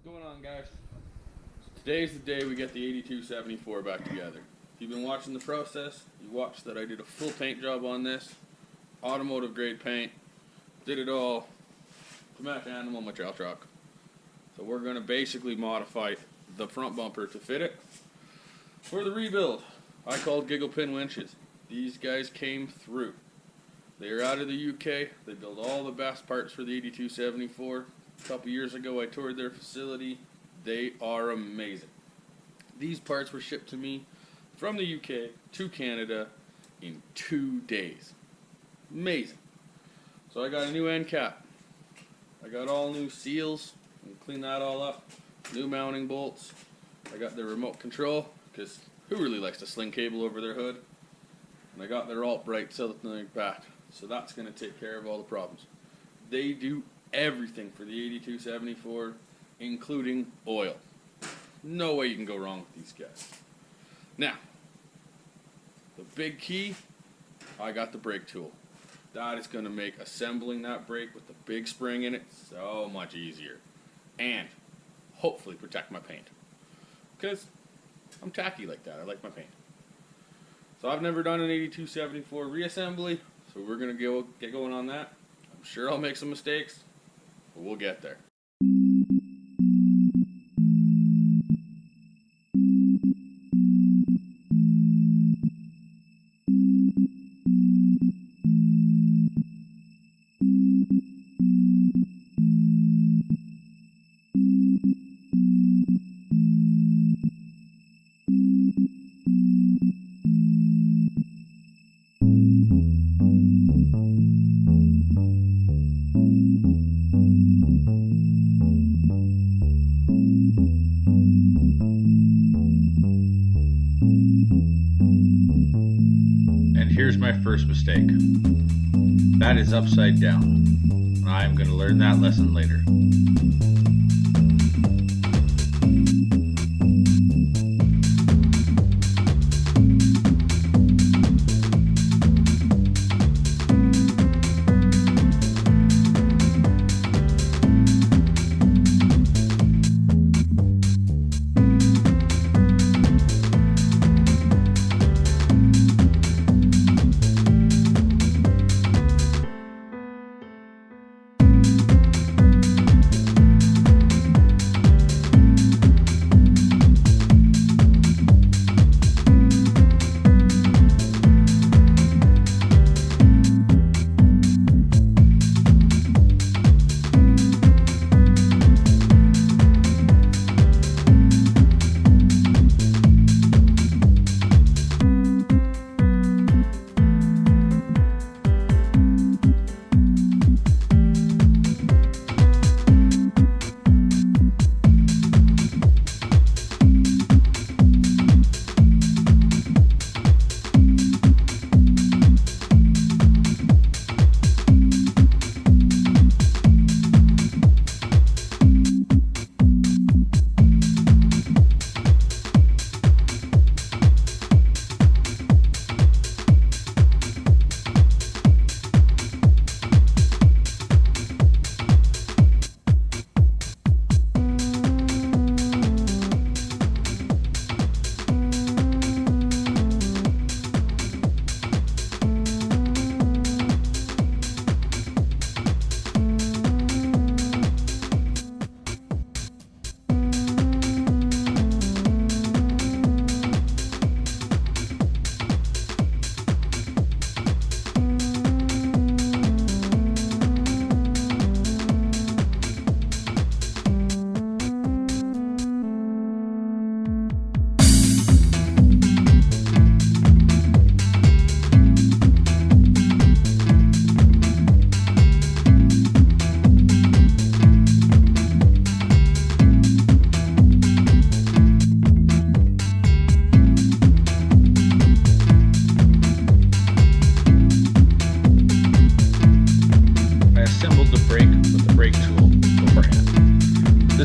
What's going on, guys? Today's the day we get the 8274 back together. If you've been watching the process, you watched that I did a full paint job on this. Automotive grade paint. Did it all to match animal my trail truck. So we're going to basically modify the front bumper to fit it. For the rebuild, I called gigglepin winches. These guys came through. They are out of the UK. They build all the best parts for the 8274. A couple years ago I toured their facility. They are amazing. These parts were shipped to me from the UK to Canada in 2 days. Amazing. So I got a new end cap. I got all new seals. And clean that all up. New mounting bolts. I got their remote control, because who really likes to sling cable over their hood? And I got their alt-bright silicone back. So that's going to take care of all the problems. They do everything for the 8274, including oil. No way you can go wrong with these guys. Now, the big key, I got the brake tool. That is going to make assembling that brake with the big spring in it so much easier. And hopefully protect my paint. Because I'm tacky like that. I like my paint. So I've never done an 8274 reassembly, so we're going to get going on that. I'm sure I'll make some mistakes, but we'll get there. Here's my first mistake. That is upside down. And I'm going to learn that lesson later.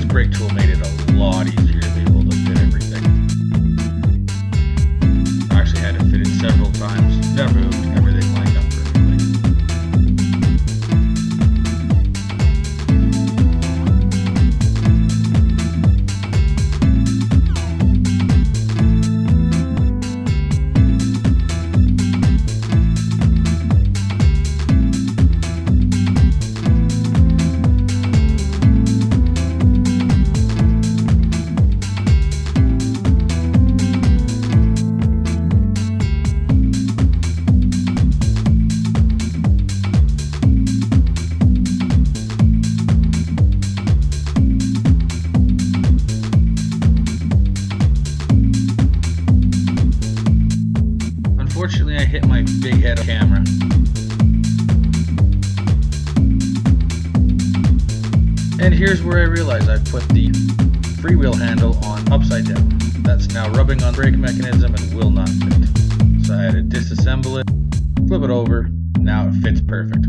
Brake tool made it a lot easier to be able to fit everything. I actually had to fit it several times. Never moved, everything lined up perfectly. Unfortunately, I hit my big head on camera. And here's where I realize I've put the freewheel handle on upside down. That's now rubbing on the brake mechanism and will not fit. So I had to disassemble it, flip it over, now it fits perfect.